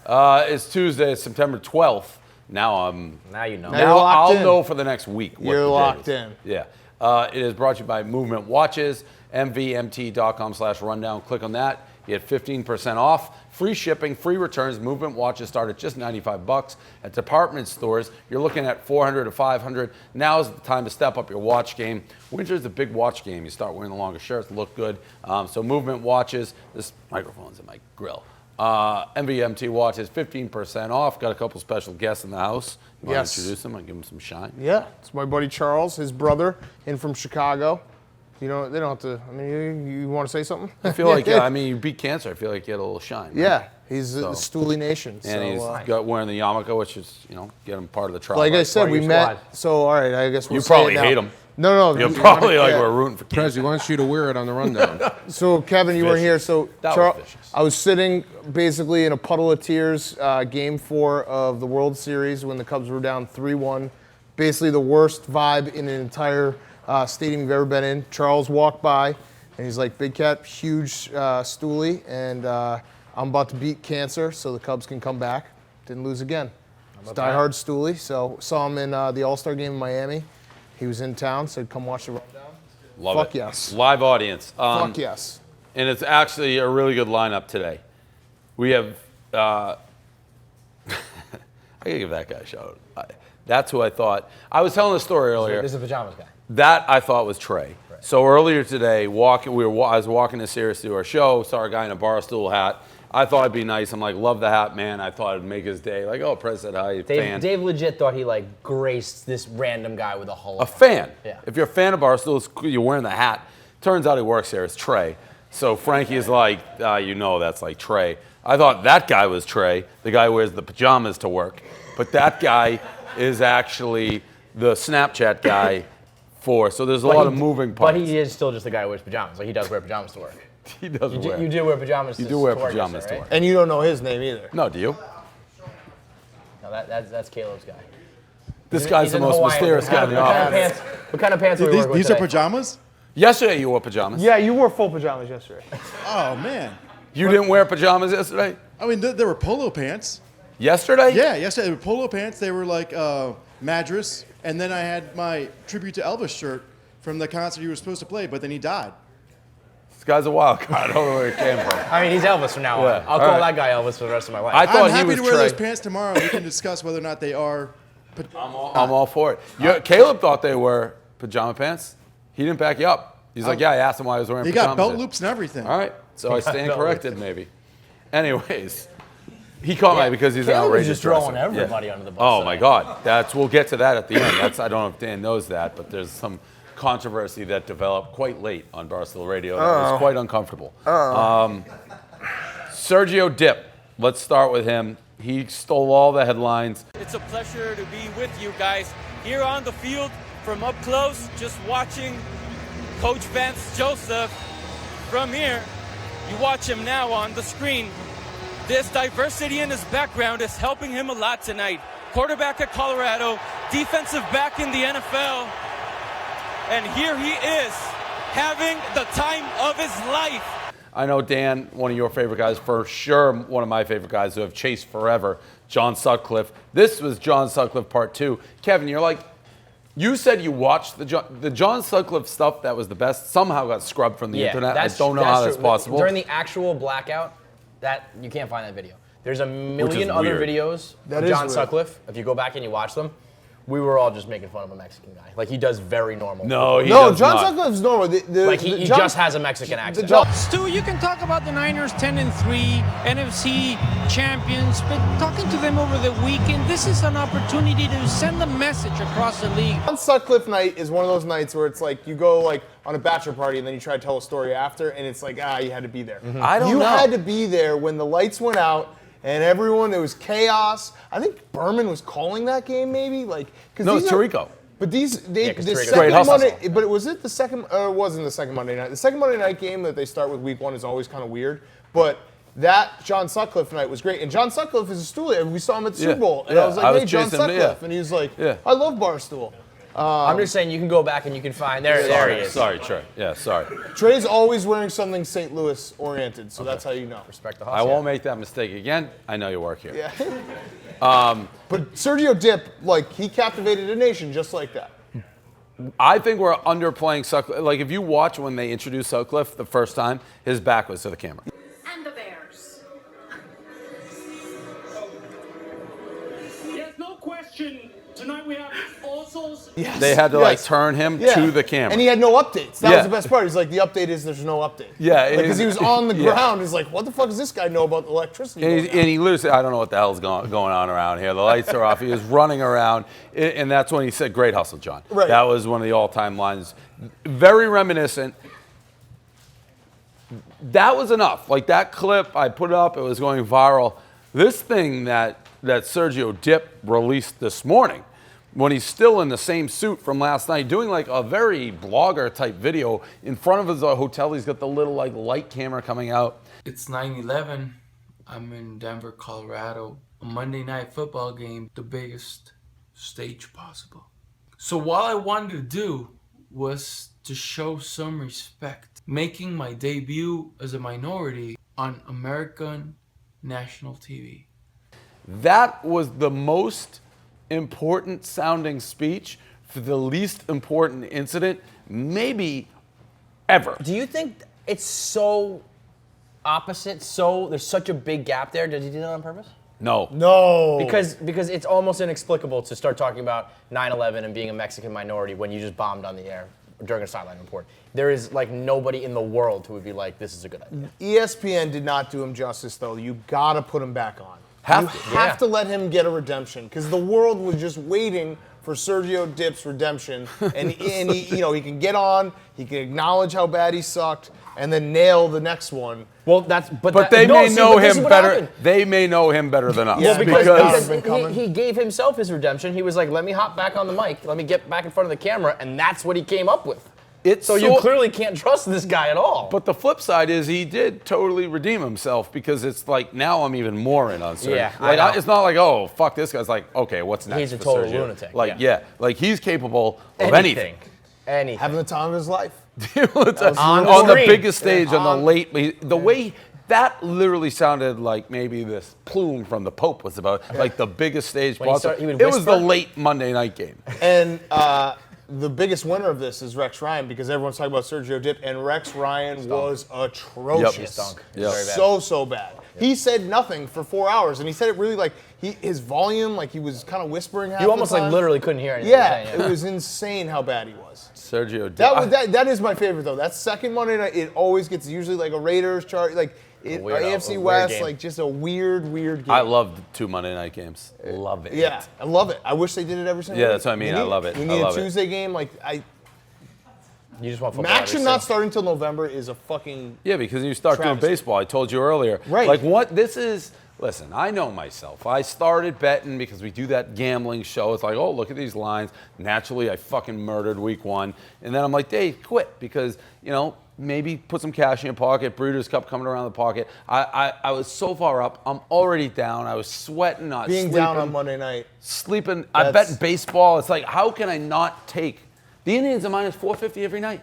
It's Tuesday, September 12th. Now you know. Now I'll know for the next week. You're locked in. Yeah. It is brought to you by Movement Watches, mvmt.com/rundown. Click on that. You get 15% off, free shipping, free returns. Movement watches start at just $95. At department stores, you're looking at $400 to $500. Now is the time to step up your watch game. Winter's a big watch game. You start wearing the longer shirts, look good. So Movement watches. This microphone's in my grill. MVMT watches, 15% off. Got a couple special guests in the house. You want to introduce them and give them some shine? Yeah, it's my buddy Charles, his brother, in from Chicago. You know, they don't have to. I mean, you want to say something? I feel like, I mean, you beat cancer. I feel like you had a little shine. Right? Yeah, he's the Stooley Nation. And he's got wearing the yarmulke, which is, get him part of the trial. Like I said, we met. So, all right, I guess we'll You probably hate him. No. You're probably we're rooting for cancer. Prez, he wants you to wear it on the rundown. So, Kevin, you weren't here. So, Charles, I was sitting basically in a puddle of tears, Game 4 of the World Series when the Cubs were down 3-1. Basically the worst vibe in an entire stadium you've ever been in. Charles walked by, and he's like, "Big Cat, huge Stooley, and I'm about to beat cancer so the Cubs can come back." Didn't lose again. It's diehard Stooley. So saw him in the All-Star game in Miami. He was in town, said, "Come watch the rundown." Love Fuck it. yes. Live audience. Fuck yes. And it's actually a really good lineup today. We have, I gotta give that guy a shout out. That's who I thought. I was telling the story earlier. This is the pajamas guy. That I thought was Trey. Right. So earlier today, I was walking to Sirius to do our show, saw a guy in a Barstool hat. I thought it'd be nice. I'm like, love the hat, man. I thought it'd make his day. Like, oh, Prez said hi, fan. Dave legit thought he graced this random guy with a whole. A fan. Yeah. If you're a fan of Barstool, you're wearing the hat. Turns out he works there. It's Trey. So Frankie is like, that's like Trey. I thought that guy was Trey. The guy who wears the pajamas to work. But that guy is actually the Snapchat guy. So there's a lot of moving parts. But he is still just the guy who wears pajamas. Like, he does wear pajamas to work. He does wear. You do wear pajamas. You do wear pajamas to work. And you don't know his name either. No, do you? No, that's Caleb's guy. This guy's the most mysterious guy in the office. What kind of pants are we wearing These are pajamas? Yesterday you wore pajamas. Yeah, you wore full pajamas yesterday. Oh, man. You didn't wear pajamas yesterday? I mean, there were polo pants. Yesterday? Yeah, yesterday. They were polo pants. They were like Madras. And then I had my tribute to Elvis shirt from the concert he was supposed to play, but then he died. This guy's a wild card. I don't know where it came from. I mean, he's Elvis from now on. I'll call that guy Elvis for the rest of my life. I thought I'm happy he was to wear Trey. those pants tomorrow. We can discuss whether or not they are. I'm all for it. Caleb thought they were pajama pants. He didn't back you up. He's like, yeah, I asked him why I was wearing He pajamas. got belt loops and everything. All right, so I stand corrected maybe. Anyways, he caught me because he's an Caleb outrageous was just throwing dresser. everybody under the bus. Oh my God, we'll get to that at the end. I don't know if Dan knows that, but there's some controversy that developed quite late on Barstool Radio. That was quite uncomfortable. Sergio Dipp, let's start with him. He stole all the headlines. It's a pleasure to be with you guys here on the field from up close, just watching Coach Vance Joseph. From here, you watch him now on the screen. This diversity in his background is helping him a lot tonight. Quarterback at Colorado, defensive back in the NFL, and here he is having the time of his life. I know, Dan, one of your favorite guys, for sure one of my favorite guys who have chased forever, John Sutcliffe. This was John Sutcliffe Part 2. Kevin, you said you watched the John Sutcliffe stuff that was the best, somehow got scrubbed from the internet. I don't know how that's possible. During the actual blackout, you can't find that video. There's a million other videos of John Sutcliffe. If you go back and you watch them, we were all just making fun of a Mexican guy. Like, he does very normal. No, John Sutcliffe's normal. He just has a Mexican accent. Stu, you can talk about the Niners 10-3, NFC champions, but talking to them over the weekend, this is an opportunity to send a message across the league. John Sutcliffe night is one of those nights where it's like you go on a bachelor party and then you try to tell a story after, and it's like, you had to be there. Mm-hmm. I don't know. You had to be there when the lights went out. And there was chaos. I think Berman was calling that game, maybe. No, it's Tirico. But the Tirico's second Monday, but was it the second, or it wasn't the second Monday night? The second Monday night game that they start with week 1 is always kind of weird. But that John Sutcliffe night was great. And John Sutcliffe is a Stoolie. We saw him at the Super Bowl. And I was like, hey, John Sutcliffe. And he was like, I love Barstool. I'm just saying you can go back and you can find there he is. Sorry, Trey. Yeah, sorry. Trey's always wearing something St. Louis oriented, so that's how you know. Respect the I hustle. won't make that mistake again. I know you work here. Yeah. But Sergio Dip, like, he captivated a nation just like that. I think we're underplaying Sutcliffe. Like, if you watch when they introduced Sutcliffe the first time, his back was to the camera. And the Bears. There's no question. Tonight we have Orso's. Yes. They had to, like, turn him to the camera. And he had no updates. That was the best part. He's like, the update is there's no update. Yeah. Because he was on the ground. He's like, what the fuck does this guy know about electricity? And he literally said, I don't know what the hell's going on around here. The lights are off. He was running around. And that's when he said, great hustle, John. Right. That was one of the all-time lines. Very reminiscent. That was enough. Like, that clip, I put it up. It was going viral. This thing that Sergio Dip released this morning, when he's still in the same suit from last night, doing like a very blogger type video in front of his hotel. He's got the little like light camera coming out. It's 9/11. I'm in Denver, Colorado. A Monday night football game, the biggest stage possible. So what I wanted to do was to show some respect, making my debut as a minority on American national TV. That was the most important sounding speech for the least important incident, maybe ever. Do you think it's so opposite? So there's such a big gap there. Did he do that on purpose? No. No. Because it's almost inexplicable to start talking about 9/11 and being a Mexican minority when you just bombed on the air during a sideline report. There is like nobody in the world who would be like, this is a good idea. ESPN did not do him justice, though. You gotta put him back on. You have to let him get a redemption, because the world was just waiting for Sergio Dip's redemption, and he, you know, he can get on, he can acknowledge how bad he sucked, and then nail the next one. Well, that's but they may know him better. They may know him better than us. Yeah, because he gave himself his redemption. He was like, let me hop back on the mic, let me get back in front of the camera, and that's what he came up with. So you clearly can't trust this guy at all. But the flip side is he did totally redeem himself, because it's like now I'm even more in on Sergio. Yeah, like it's not like, oh fuck this guy's like, okay, what's next? He's a for total Sergio? lunatic. Like like he's capable of anything. Having the time of his life. on the biggest stage, on the late, the way that literally sounded like maybe this plume from the Pope was about, like the biggest stage possible. It was the late Monday night game. And the biggest winner of this is Rex Ryan, because everyone's talking about Sergio Dip, and Rex Ryan was atrocious. So bad. He said nothing for 4 hours, and he said it really like his volume, like he was kind of whispering half You almost the time. like literally couldn't hear anything. Yeah, it was insane how bad he was. Sergio Dip. That is my favorite though. That second Monday night, it always gets usually like a Raiders chart, like AFC West, like just a weird game. I love 2 Monday night games. Love it. Yeah, I love it. I wish they did it every single week. Yeah, that's what I mean. I love it. We need a Tuesday game. Like You just want football. Max should not start until November is a fucking because you start doing baseball. I told you earlier. Right. Like what this is. Listen, I know myself. I started betting because we do that gambling show. It's like, oh, look at these lines. Naturally, I fucking murdered week 1. And then I'm like, Dave, quit, because, you know, maybe put some cash in your pocket. Breeders' Cup coming around the pocket. I was so far up. I'm already down. I was sweating, not being sleeping. down on Monday night. Sleeping. I bet in baseball. It's like, how can I not take the Indians are minus 450 every night?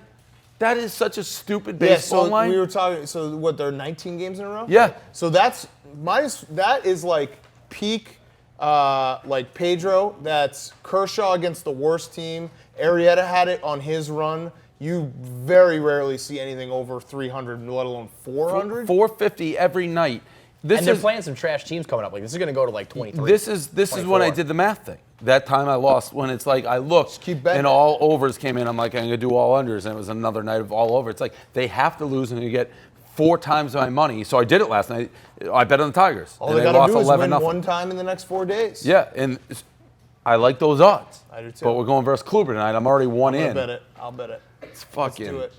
That is such a stupid baseball line. We were talking. So what? There are 19 games in a row. Yeah. So that is like peak, like Pedro. That's Kershaw against the worst team. Arrieta had it on his run. You very rarely see anything over 300, let alone 400. 450 every night. And they're playing some trash teams coming up. Like this is going to go to like 23. This is when I did the math thing. That time I lost, when it's like I looked and all overs came in. I'm like, I'm going to do all unders, and it was another night of all over. It's like they have to lose and you get 4 times my money. So I did it last night. I bet on the Tigers. All they got to do is win 1 time in the next 4 days. Yeah, and I like those odds. I do too. But we're going versus Kluber tonight. I'm already one in. I'll bet it. It's fucking Let's do it.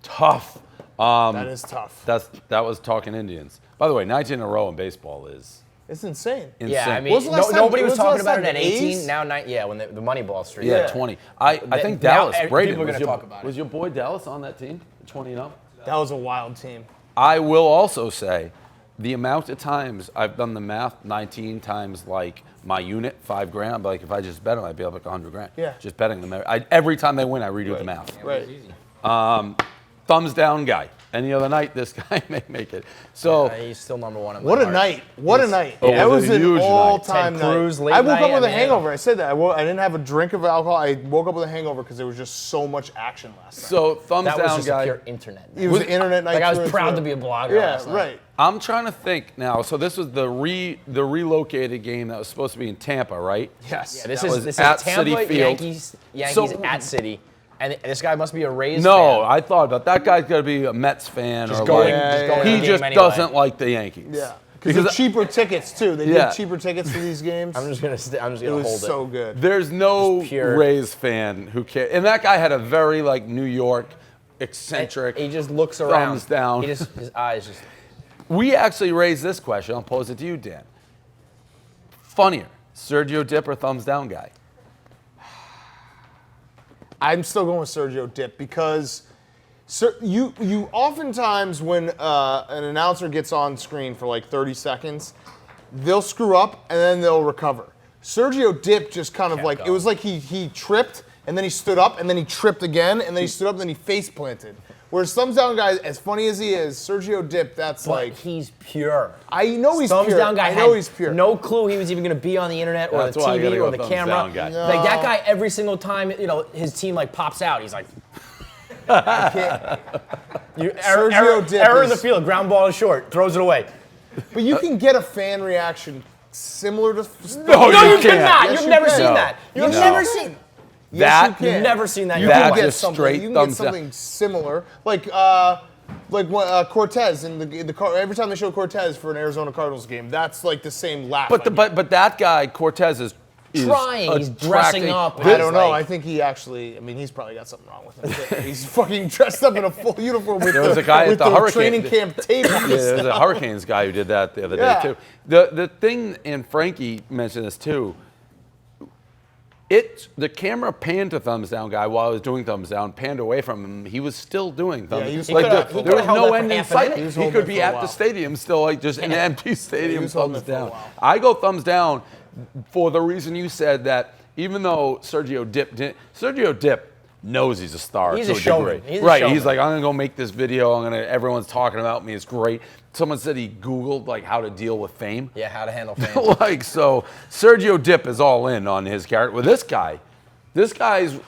tough. That is tough. That was talking Indians. By the way, 19 in a row in baseball is it's insane. Yeah, I mean, nobody was talking about it at 18. Now, when the Moneyball streak. Yeah, 20. I think Dallas. Braden, people are going to talk about it. Was your boy Dallas on that team? 20-0. That was a wild team. I will also say the amount of times I've done the math, 19 times like my unit, $5,000. But like if I just bet them, I'd be up like $100,000. Yeah. Just betting them. Every time they win, I redo the math. Right. Thumbs down guy. Any other night, this guy may make it. So he's still number one. In my What a heart. night! What a night! Oh, That it was was a an huge night. all-time Ted Cruz, night. late I woke night, up with a I mean, hangover. I said that. I didn't have a drink of alcohol. I woke up with a hangover because there was just so much action last night. So thumbs That was down just guy. a pure internet. It was an internet night. Like I through was and proud through. to be a blogger. Yeah, last night. right. I'm trying to think now. So this was the relocated game that was supposed to be in Tampa, right? Yes. Yeah, this was is at Tampa Citi Field. Yankees So- at City, and this guy must be a Rays No, fan. I thought that guy's got to be a Mets fan Just or going- like, just going to he the game just anyway. doesn't like the Yankees. Yeah. Because they're cheaper tickets too. They Yeah. did cheaper tickets for these games. I'm just gonna it hold was it. so good. There's no Just pure- Rays fan who cares. And that guy had a very like New York eccentric. He just looks around. Thumbs down. His eyes just. We actually raised this question. I'll pose it to you, Dan. Funnier, Sergio Dip or thumbs down guy? I'm still going with Sergio Dip because you oftentimes when an announcer gets on screen for like 30 seconds, they'll screw up and then they'll recover. Sergio Dip just kind of Kept like, going. it was like he tripped and then he stood up and then he tripped again and then he stood up and then he face planted. Whereas thumbs down guy, as funny as he is, Sergio Dip, that's But like, he's pure. I know he's Thumbs pure. down guy I know had he's pure. no clue he was even going to be on the internet or That's the why I gotta TV go or the thumbs camera. down guy. No. Like that guy, every single time his team like pops out, he's like, Can't- error Dip in the is- field, ground ball is short, throws it away. But you can get a fan reaction similar to. No, No, you can't. cannot. Yes, You've you never can. seen No. that. You've No. never seen. That- you can. You've never seen that. You That can get just something. straight You can get thumbs down. something similar, like Cortez in every time they show Cortez for an Arizona Cardinals game, that's like the same laugh. I get. But that guy Cortez is Trying. He's dressing attracting- up. I don't know. Like- I think he actually. I mean, he's probably got something wrong with him. He's fucking dressed up in a full uniform with There was a guy at with the Hurricane- training camp tape on Yeah, his there was a stuff. Hurricanes guy who did that the other Yeah. day too. The thing, and Frankie mentioned this too. The camera panned to thumbs down guy while I was doing thumbs down, panned away from him. He was still doing thumbs. Yeah, he was- like he there coulda was held no that end for in half a sight. minute. He was He holding could it be for a at while. the stadium still, like just an empty stadium, was holding thumbs it for a down. while. I go thumbs down for the reason you said that. Even though Sergio Dip knows he's a star. He's to a showman. degree. He's a right. showman. He's like, I'm gonna go make this video. Everyone's talking about me. It's great. Someone said he Googled like how to deal with fame. Yeah, how to handle fame. Like so, Sergio Dip is all in on his character. With this guy's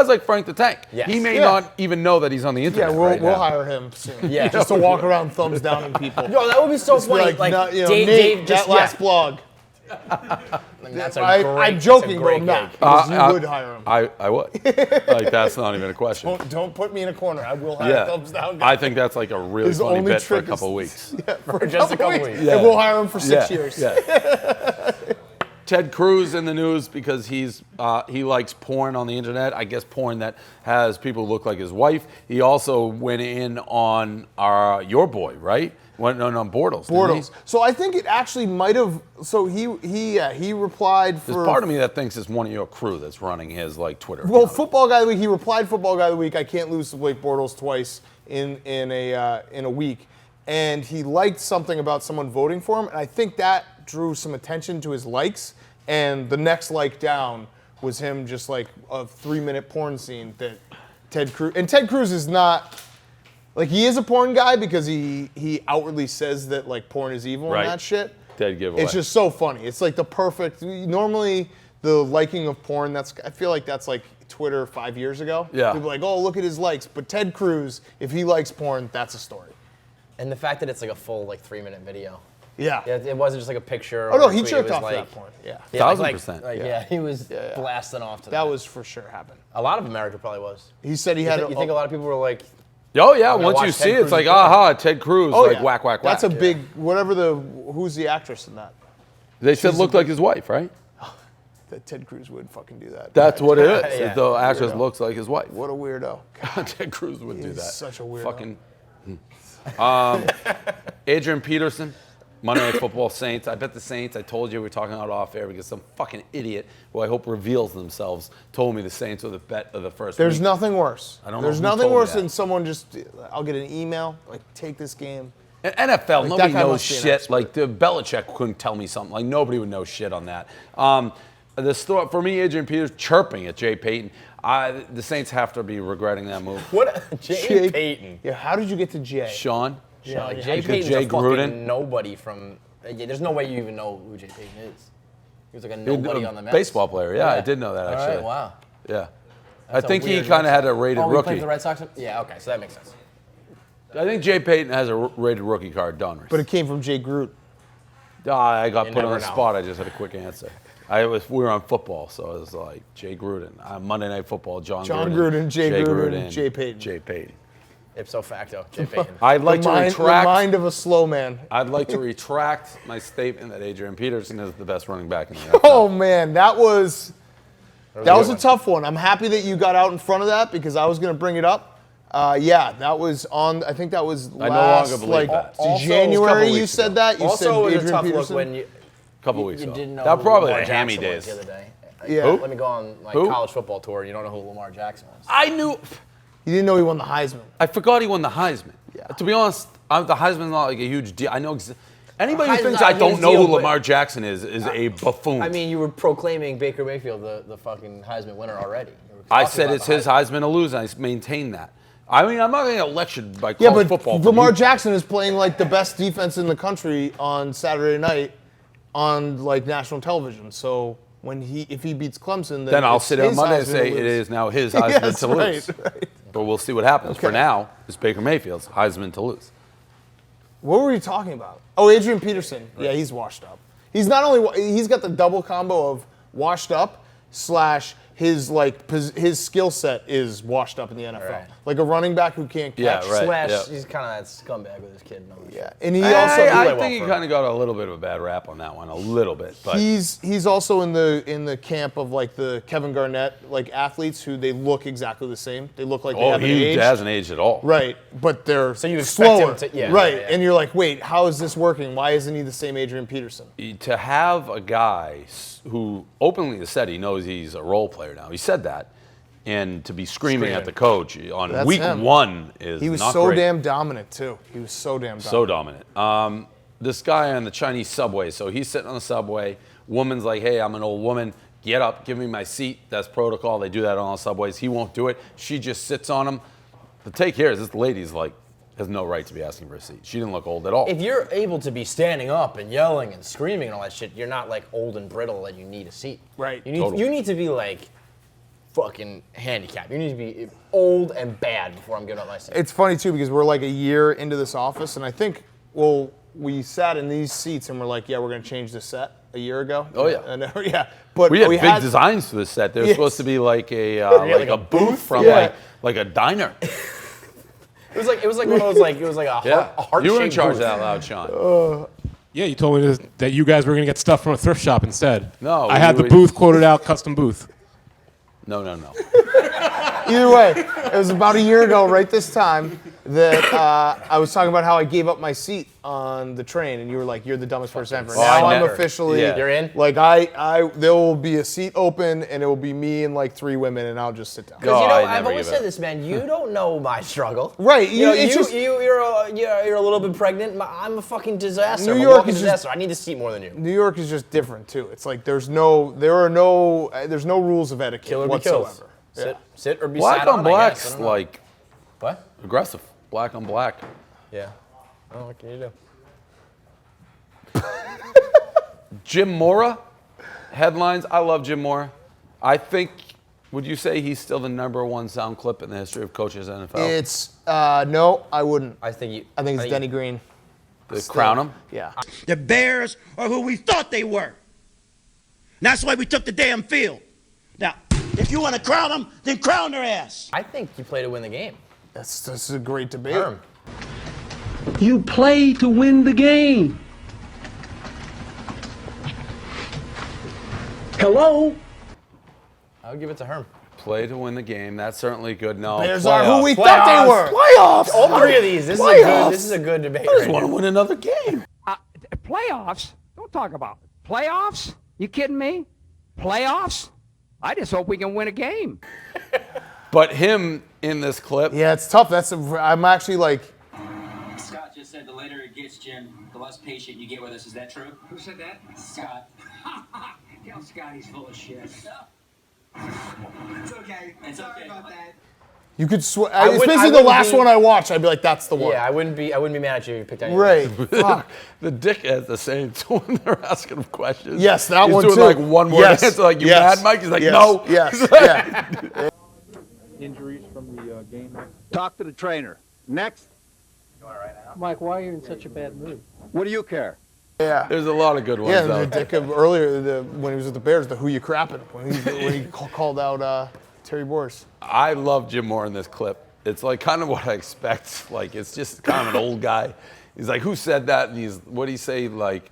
like Frank the Tank. Yes. He may Yeah. not even know that he's on the Yeah, internet. we'll right now. hire him soon. Yeah. just to walk around thumbs down on people. Yo, that would be so Just be funny. Like, no, you know, Dave, Nate, Dave just that last yeah. blog. That's a I'm great- joking, that's a but great I'm not. gig. Because you would hire him. I would. Like that's not even a question. Don't put me in a corner. I will hire thumbs down. Guy. I think that's like a really His funny only bit for a trick couple is- weeks. Yeah, for just a couple weeks. And we'll hire him for 6 years. Yeah. Ted Cruz in the news because he likes porn on the internet. I guess porn that has people look like his wife. He also went in on your boy, right? Went on Bortles. didn't he? Bortles. So I think it actually might have. So he replied for. There's part of me that thinks it's one of your crew that's running his like Twitter. Well, account. football guy of the week. He replied football guy of the week. I can't lose to Blake Bortles twice in a week, and he liked something about someone voting for him, and I think that drew some attention to his likes. And the next like down was him just like a 3-minute porn scene that Ted Cruz is not. Like, he is a porn guy because he outwardly says that, like, porn is evil Right. and that shit. Dead giveaway. It's just so funny. It's like the perfect. Normally, the liking of porn. I feel like that's like Twitter 5 years ago. Yeah. People are like, oh, look at his likes. But Ted Cruz, if he likes porn, that's a story. And the fact that it's like a full 3-minute video. Yeah. Yeah, it wasn't just like a picture. Oh no, or a he tweet, jerked it was off to like, that porn. Yeah. Yeah, 1000%. Yeah, he was blasting off to that. That was for sure happened. A lot of America probably was. He said he You had. think a lot of people were like, Oh yeah, gonna once watch you Ted see it, it's Cruz like porn. aha, Ted Cruz, Oh like yeah. whack, whack, whack. That's a big. Who's the actress in that? They said looked like his wife, right? That Ted Cruz would fucking do that. That's what it is. Yeah. The actress Weirdo. looks like his wife. What a weirdo. God, Ted Cruz would do He's that. such a weirdo. Fucking. Adrian Peterson, Monday Night Football Saints. I bet the Saints. I told you we were talking about off air because some fucking idiot who I hope reveals themselves told me the Saints were the bet of the first. There's week. nothing worse. I don't know There's who nothing told me worse that. than someone just. I'll get an email like, take this game. NFL, Like, nobody that guy knows must be an shit. expert. Like the Belichick couldn't tell me something. Like nobody would know shit on that. The story for me, Adrian Peterson chirping at Jay Payton. The Saints have to be regretting that move. What? Jay Payton. Yeah, how did you get to Jay? Sean. Yeah, like yeah. Jay Jay Payton's Jay a fucking Gruden. nobody from. There's no way you even know who Jay Payton is. He was like a nobody on the Mets. Baseball player. Yeah, I did know that All actually. right, wow. Yeah. That's I think a he weird kind of Red had a rated Oh, he rookie. played for the Red Sox? Yeah, okay, so that makes sense. I think Jay Payton has a rated rookie card done. But it came from Jay Groot. I got You put on never the know. spot. I just had a quick answer. We were on football, so it was like Jay Gruden. Monday Night Football, John Gruden, Jay Gruden, Jay Payton. Jay Payton. Ipso facto, Jay Payton. I'd like to The retract. mind of a slow man. I'd like to retract my statement that Adrian Peterson is the best running back in the NFL. Oh man, that was a tough one. I'm happy that you got out in front of that because I was going to bring it up. Yeah, that was on. I think that was I no last longer believe that. Also, January. a couple You weeks said ago. that. You Also, said it was Adrian a tough Peterson. look when you. A couple weeks You ago. didn't know That who probably Lamar the hammy Jackson was days. the other day. Yeah. Let me go on Who? college football tour and you don't know who Lamar Jackson was. I knew. You didn't know he won the Heisman. I forgot he won the Heisman. Yeah. To be honest, the Heisman's not like a huge deal. I know. Anybody who Heisman's thinks not I a don't huge know deal, who but- Lamar Jackson is a buffoon. I mean, you were proclaiming Baker Mayfield the fucking Heisman winner already. You were I talking said about it's the his Heisman to lose, and I maintain that. I mean, I'm not going to get lectured by Yeah, college but football. from Lamar you. Jackson is playing like the best defense in the country on Saturday night on like national television. So if he beats Clemson, Then I'll it's sit on his Monday and Heisman say to it lose. is now his Heisman Yes, to lose. right. But we'll see what happens. For Okay. now, it's Baker Mayfield's Heisman to lose. What were you talking about? Oh, Adrian Peterson. Yeah, he's washed up. He's not only he's got the double combo of washed up / his skill set is washed up in the NFL. Right. Like a running back who can't Yeah, catch. right. Slash, yeah. he's kind of that scumbag with his kid. And all that Yeah, shit. and he I also well think he for kind of got a little bit of a bad rap on that one, a little bit. But he's also in the camp of like the Kevin Garnett like athletes who they look exactly the same. They look like they haven't he aged. hasn't aged at all. Right, but they're So you expect slower. him to- yeah, right, yeah, yeah. and you're like, wait, how is this working? Why isn't he the same Adrian Peterson? To have a guy who openly has said he knows he's a role player now, he said that, and to be screaming at the coach on That's week him. one is He was not so great. damn dominant too. He was so damn dominant. So dominant. This guy on the Chinese subway, so he's sitting on the subway. Woman's like, hey, I'm an old woman. Get up, give me my seat. That's protocol. They do that on all subways. He won't do it. She just sits on him. The take here is this lady's like, has no right to be asking for a seat. She didn't look old at all. If you're able to be standing up and yelling and screaming and all that shit, you're not like old and brittle that you need a seat. Right. You need to be like fucking handicapped. You need to be old and bad before I'm giving up my seat. It's funny too because we're like a year into this office, and I think we sat in these seats and we're like, yeah, we're gonna change the set a year ago. Oh, yeah. and, yeah. But we had we big designs for this set. They're Yes. supposed to be like a like a a booth from Yeah. like a diner. It was like one of those like it was like a heart. You were in shaped charge booth. of that loud, Sean. Yeah, you told me that you guys were going to get stuff from a thrift shop instead. No, I had the booth quoted out, custom booth. No. Either way, it was about a year ago, right this time, that I was talking about how I gave up my seat on the train, and you were like, "You're the dumbest person ever." Oh, Now I I'm never- officially, yeah. You're in? Like there will be a seat open, and it will be me and like 3 women, and I'll just sit down. Because No, I I've never always give said it. this, man. You don't know my struggle. Right, You know, it's just- you're a little bit pregnant. I'm a fucking disaster. New I'm a York walking is just- disaster. I need a seat more than you. New York is just different too. It's like there's no rules of etiquette Kill or be whatsoever. killed. Sit or be Black sat on on, I guess. I black's don't know. like What? aggressive. Black on black. Yeah. Oh, what can you do? Jim Mora, headlines. I love Jim Mora. I think, would you say he's still the #1 sound clip in the history of coaches in the NFL? It's no, I wouldn't. I think it's Denny Green. They crown him? Yeah. The Bears are who we thought they were. And that's why we took the damn field. Now, if you want to crown them, then crown their ass. I think you play to win the game. This is a great debate. Herm. You play to win the game. Hello? I would give it to Herm. Play to win the game. That's certainly good. No, Bears are who playoffs. we thought they were. Playoffs. All three of these. This is a good debate. I just right want to here. win another game. Playoffs? Don't talk about it. Playoffs? You kidding me? Playoffs? I just hope we can win a game. But him in this clip. Yeah, it's tough. I'm actually like. Scott just said the later it gets, Jim, the less patient you get with us. Is that true? Who said that? Scott. Tell Scott he's full of shit. It's okay. It's Sorry okay. about that. You could swear. It's basically the last one I watched. I'd be like, that's the one. Yeah, I wouldn't be mad at you if you picked any. Right. Fuck. The dickhead's the same too when they're asking him questions. Yes, that He's one doing too. like one word answer, like you mad, Mike? He's like, no. Yes. Yeah. Injuries from the game. Talk to the trainer. Next. Mike, why are you in such a bad mood? What do you care? Yeah. There's a lot of good ones. Yeah, out the there. dick of earlier when he was with the Bears, the who you crapping when he called out Terry Boers. I love Jim Mora in this clip. It's like kind of what I expect. Like it's just kind of an old guy. He's like, who said that? And he's, what do he say? Like,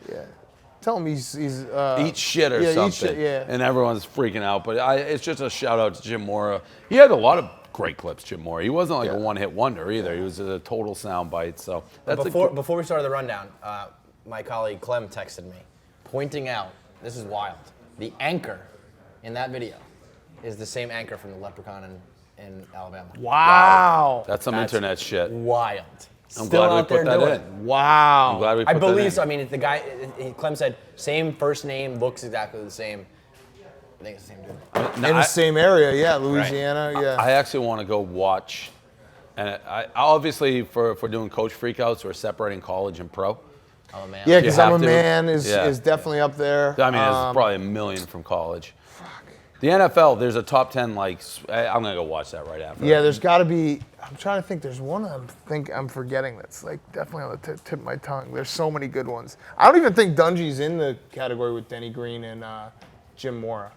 tell him he's eat shit or something. Eat shit, yeah. And everyone's freaking out. But it's just a shout out to Jim Mora. He had a lot of great clips, Jim Mora. He wasn't like a one-hit wonder either. He was a total soundbite. So that's before we started the rundown, my colleague Clem texted me, pointing out, this is wild, the anchor in that video is the same anchor from the Leprechaun in Alabama. Wow. That's some internet shit. Wild. I'm Still glad we out there put that doing in. it. Wow. I'm glad we put I that believe in. so. I mean, the guy, Clem said, same first name, looks exactly the same. I think it's the same dude. In the same area, yeah, Louisiana, yeah. I actually want to go watch, and I obviously for doing coach freakouts, we're separating college and pro. Oh man. Yeah, because I'm a man is definitely up there. I mean, it's probably a million from college. The NFL, there's a top 10. Like, I'm gonna go watch that right after. Yeah, there's got to be. I'm trying to think. There's one I'm forgetting. That's like definitely on the tip of my tongue. There's so many good ones. I don't even think Dungy's in the category with Denny Green and Jim Mora.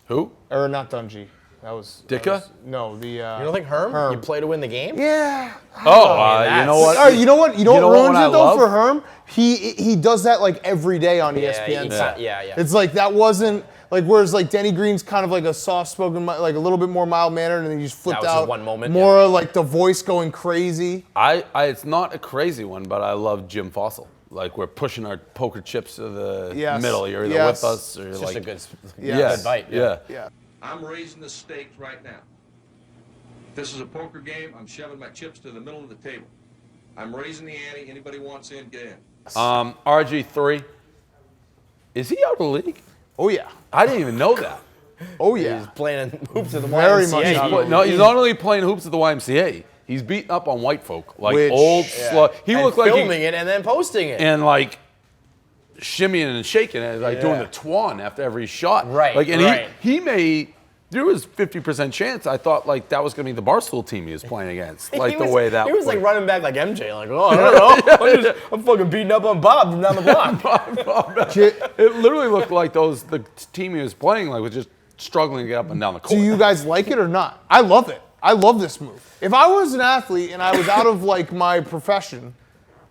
Who? Or not Dungy. That was Dicka? No, the. You don't think Herm? You play to win the game? Yeah. You know what? All right, you know what? You know what ruins I it though love? for Herm? He does that like every day on ESPN. Yeah. It's like that wasn't like whereas like Denny Green's kind of like a soft-spoken, like a little bit more mild-mannered, and then you just flipped That was out. just one moment, More like the voice going crazy. It's not a crazy one, but I love Jim Fossil. Like we're pushing our poker chips to the middle. You're either with us or you're It's like just a good bite. Yeah. I'm raising the stakes right now. If this is a poker game, I'm shoving my chips to the middle of the table. I'm raising the ante. Anybody wants in, get in. RG3. Is he out of the league? Oh yeah. I didn't even know that. Oh yeah. He's playing hoops at the Very YMCA. much. He's not only playing hoops at the YMCA. He's beating up on white folk, like old, slow. He looked like filming it and then posting it. and like shimmying and shaking it, like doing the twan after every shot. Right, Like, and right. he may. There was 50% chance. I thought like that was gonna be the Barstool team he was playing against, like He was was. like running back like MJ, like, oh, I don't know. I'm fucking beating up on Bob from down the block. It literally looked like the team he was playing like was just struggling to get up and down the court. Do you guys like it or not? I love it. I love this move. If I was an athlete and I was out of like my profession,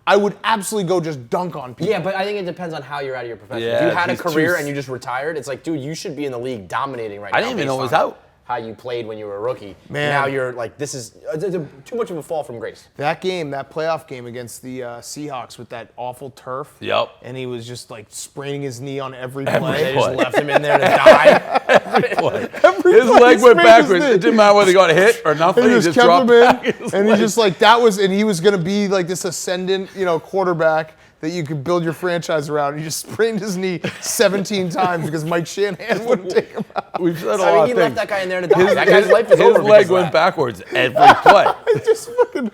I would absolutely go just dunk on people. Yeah, but I think it depends on how you're out of your profession. Yeah, if you had a he's career too- and you just retired, it's like, dude, you should be in the league dominating right now. I didn't even know it was based on out. How you played when you were a rookie. Man. Now you're like, this is too much of a fall from grace. That game, that playoff game against the Seahawks with that awful turf. Yep. And he was just like spraining his knee on every Every play. They just left him in there to die. His leg went backwards. It didn't matter whether he got hit or nothing. And He he just just kept dropped him back. in, and he just like that was, and he was gonna be like this ascendant, quarterback that you could build your franchise around. He just sprained his knee 17 times because Mike Shanahan wouldn't take him out. We've said a I lot mean, of he things. left that guy in there to die. That guy's life is over. His leg went backwards every play. It just fucking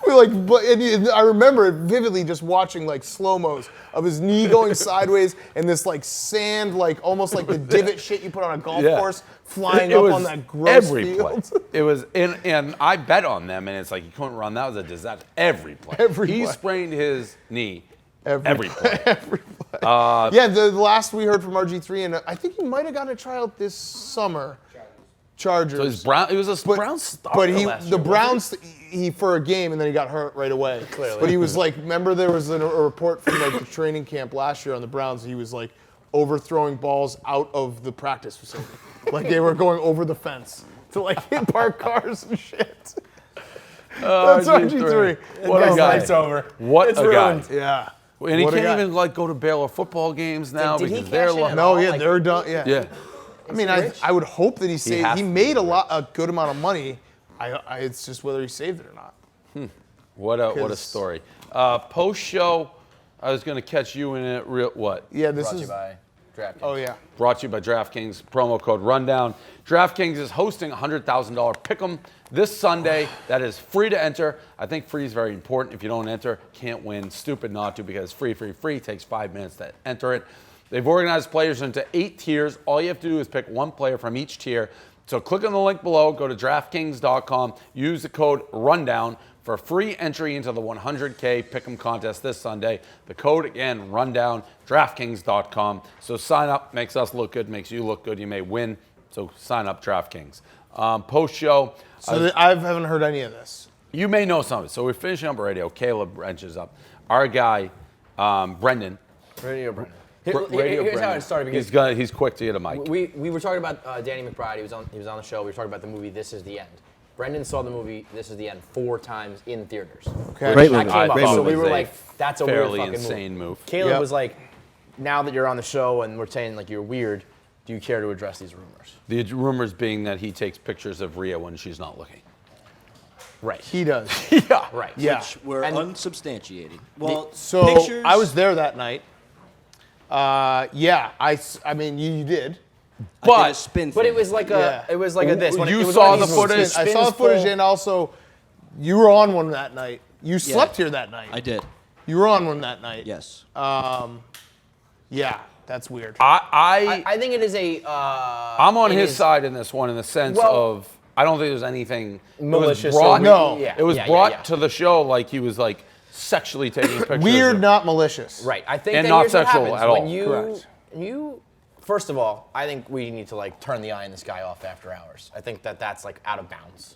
and I remember it vividly, just watching like slow-mos of his knee going sideways and this like sand, like almost like the divot shit you put on a golf course, flying up on that gross every field. play. It was, and I bet on them, and it's like you couldn't run. That was a disaster. Every play. He sprained his knee. Every play. Every play. Yeah, the last we heard from RG3, and I think he might have gotten a tryout this summer. Chargers. So it was a Brown star. But last the year, Browns, he for a game, and then he got hurt right away. Clearly. But he was like, remember there was a report from like the training camp last year on the Browns. He was like overthrowing balls out of the practice facility, like they were going over the fence to like hit parked cars and shit. That's RG3. What a guy. Life's over. What It's a ruined. guy. Yeah. And he What a can't guy. even like go to Baylor football games now Did he because cash they're in at like, No, all? yeah, Like- they're done. Yeah. yeah. I mean, I would hope that he saved. has He to made be a good amount of money. It's just whether he saved it or not. What a story. Post show, I was going to catch you in it. What? Yeah, this Brought is. to you by Draftkings. Oh yeah. Brought to you by DraftKings. Promo code Rundown. DraftKings is hosting a $100,000 pick'em this Sunday. That is free to enter. I think free is very important. If you don't enter, can't win. Stupid not to, because free. Takes 5 minutes to enter it. They've organized players into 8 tiers. All you have to do is pick one player from each tier. So click on the link below, go to DraftKings.com, use the code RUNDOWN for free entry into the 100K Pick'em contest this Sunday. The code, again, RUNDOWN, DraftKings.com. So sign up, makes us look good, makes you look good. You may win, so sign up, DraftKings. Post-show. So I haven't heard any of this. You may know some of it. So we're finishing up radio. Caleb wrenches up. Our guy, Brendan. Radio Brendan. Radio Here's how Brendan. it started. Because He's quick to get a mic. We were talking about Danny McBride. He was on the show. We were talking about the movie This Is the End. Brendan saw the movie This Is the End 4 times in theaters. Okay. Great That movie. came up, Great so movie. we were like, that's a weird fairly fucking insane move. Caleb was like, now that you're on the show and we're saying like you're weird, do you care to address these rumors? The rumors being that he takes pictures of Rhea when she's not looking. Right. He does. Yeah. Right. Yeah. Which were unsubstantiated. Well, So pictures, I was there that night. Yeah, I mean, you did. But it was like it was like a this. When You it was saw one the of these footage? I saw the spins footage, full- and also, you were on one that night. You slept here that night. I did. You were on one that night. Yes. Yeah, that's weird. I think it is a. I'm on his side in this one, in the sense of I don't think there's anything malicious. It was brought to the show like he was like sexually taking pictures. Weird, not malicious. Right. I think And that not here's what sexual happens. at all. When you first of all, I think we need to like turn the eye on this guy off after hours. I think that that's like out of bounds.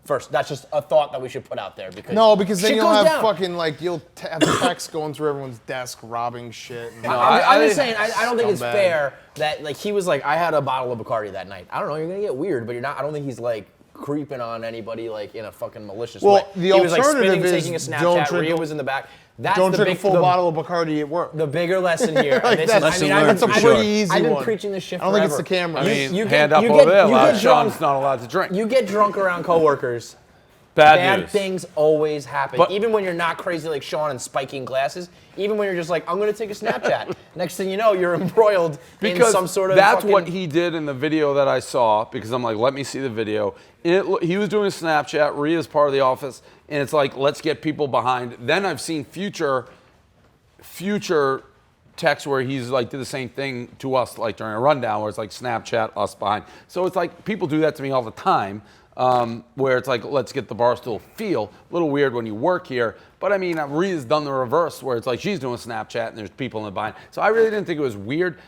First, that's just a thought that we should put out there because because then shit you'll goes have down. fucking like you'll have texts going through everyone's desk, robbing shit. And I'm just saying, I don't think it's Scumbag. fair that like he was like, I had a bottle of Bacardi that night. I don't know, you're gonna get weird, but you're not. I don't think he's like creeping on anybody like in a fucking malicious way. The he was like spinning, alternative is taking a don't Snapchat. drink Rhea a- was in the back. That's Don't the drink big, a full the, bottle of Bacardi at work. The bigger lesson here. Like, and this that's is, I mean, lesson learned, I've for been, sure. Easy I've been one. preaching this shit I don't forever. think it's the camera. I mean, You hand get- up you over get- there. you Loud get Sean's drunk- not allowed to drink. You get drunk around coworkers. Bad news. things always happen. But- even when you're not crazy like Sean and spiking glasses, even when you're just like, I'm going to take a Snapchat. Next thing you know, you're embroiled in some sort of that's fucking... what he did in the video that I saw, because I'm like, let me see the video. He was doing a Snapchat. Rhea's part of the office, and it's like, let's get people behind. Then I've seen future texts where he's like, did the same thing to us like during a rundown, where it's like Snapchat, us behind. So it's like, people do that to me all the time. Where it's like, let's get the Barstool feel. A little weird when you work here. But I mean, Rhea's done the reverse, where it's like she's doing Snapchat and there's people in the behind. So I really didn't think it was weird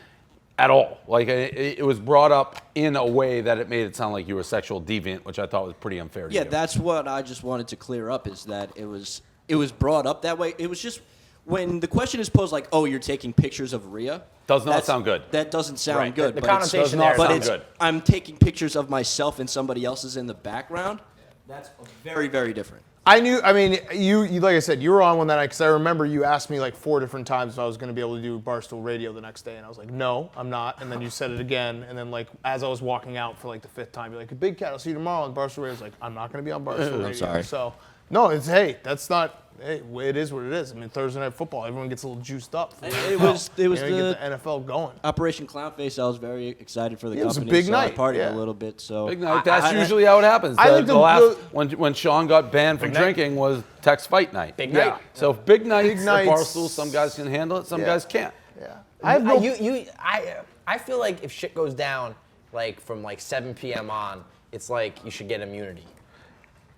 at all. Like, it was brought up in a way that it made it sound like you were a sexual deviant, which I thought was pretty unfair to Yeah, you. that's what I just wanted to clear up, is that it was brought up that way. It was just, when the question is posed like, oh, you're taking pictures of Rhea. Does not sound good. That doesn't sound Right. good. The but connotation it's, there but sounds it's, good. I'm taking pictures of myself and somebody else is in the background. That's very, very different. I mean, you like I said, you were on one that night, because I remember you asked me like 4 different times if I was going to be able to do Barstool Radio the next day, and I was like, no, I'm not. And then you said it again, and then like as I was walking out for like the 5th time, you're like, Big Cat, I'll see you tomorrow on Barstool Radio. I was like, I'm not going to be on Barstool Radio. I'm sorry. So, no, it's, hey, that's not, hey, it is what it is. I mean, Thursday Night Football, everyone gets a little juiced up. It was you know, the you get the NFL going. Operation Clownface. I was very excited for the It was a company. big so I night, partied yeah. a little bit. So Big night. That's usually how it happens. I think the last, when Sean got banned from drinking was Tex Fight Night. Big night. So big nights at nights. Barstool, some guys can handle it, some guys can't. Yeah. I feel like if shit goes down like from like 7 p.m. on, it's like you should get immunity.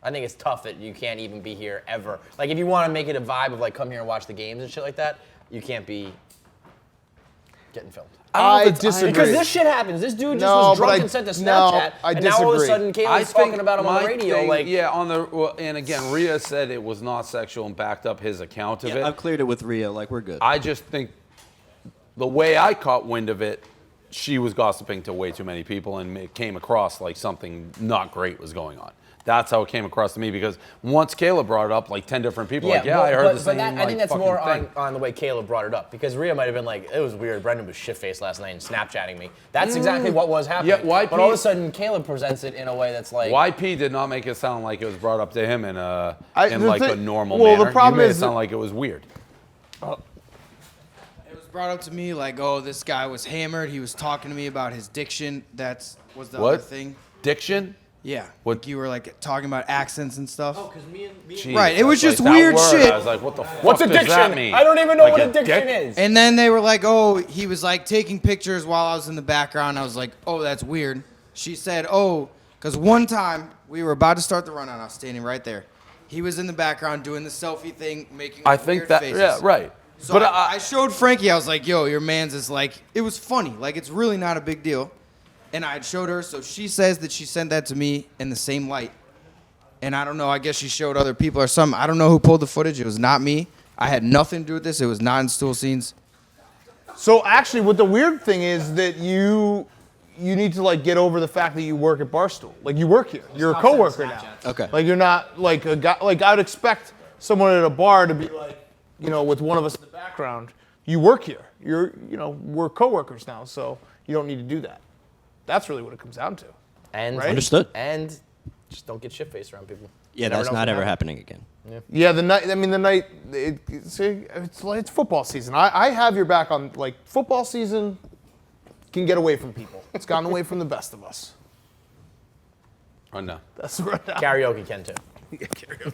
I think it's tough that you can't even be here ever. Like if you want to make it a vibe of like come here and watch the games and shit like that, you can't be getting filmed. I disagree. Because this shit happens. This dude just No, was but drunk I- and sent a no, Snapchat, I and now all of a disagree. sudden Caleb's talking about him on the my radio. thing- Like, yeah, and again, Rhea said it was not sexual and backed up his account of yeah, it. I've cleared it with Rhea. Like, we're good. I just think the way I caught wind of it, she was gossiping to way too many people, and it came across like something not great was going on. That's how it came across to me because once Caleb brought it up, like 10 different people, Yeah, like, I heard the same. I think that's fucking more thing. on the way Caleb brought it up because Rhea might have been like, it was weird. Brendan was shit-faced last night and Snapchatting me. That's exactly what was happening. Yeah, YP, but all of a sudden, Caleb presents it in a way that's like. YP did not make it sound like it was brought up to him in a normal well, manner. the problem you made is it sound like it was weird. It was brought up to me like, oh, this guy was hammered. He was talking to me about his diction. Was the other thing. Diction? Yeah. What? Like you were like talking about accents and stuff. Oh, because me and Jeez, right. It was just that weird word, shit. I was like, what the fuck What's does addiction? that mean? I don't even know Like what a addiction dick? is. And then they were like, oh, he was like taking pictures while I was in the background. I was like, oh, that's weird. She said, oh, because one time we were about to start the run and I was standing right there. He was in the background doing the selfie thing, making weird faces. Yeah, right. So But I showed Frankie, I was like, yo, your man's is like, it was funny. Like, it's really not a big deal. And I had showed her, so she says that she sent that to me in the same light. And I don't know, I guess she showed other people or something. I don't know who pulled the footage. It was not me. I had nothing to do with this. It was not in stool scenes. So actually, what the weird thing is that you need to like get over the fact that you work at Barstool. Like you work here. You're a coworker now. Okay. Like you're not like a guy. Like I'd expect someone at a bar to be like, with one of us in the background. You work here. We're coworkers now, so you don't need to do that. That's really what it comes down to. And right? Understood. And just don't get shit-faced around people. Yeah, that's not ever happening again. Yeah, the night. It's football season. I have your back on like football season. Can get away from people. It's gotten away from the best of us. Rundown. That's the rundown. Karaoke can too. Yeah, karaoke.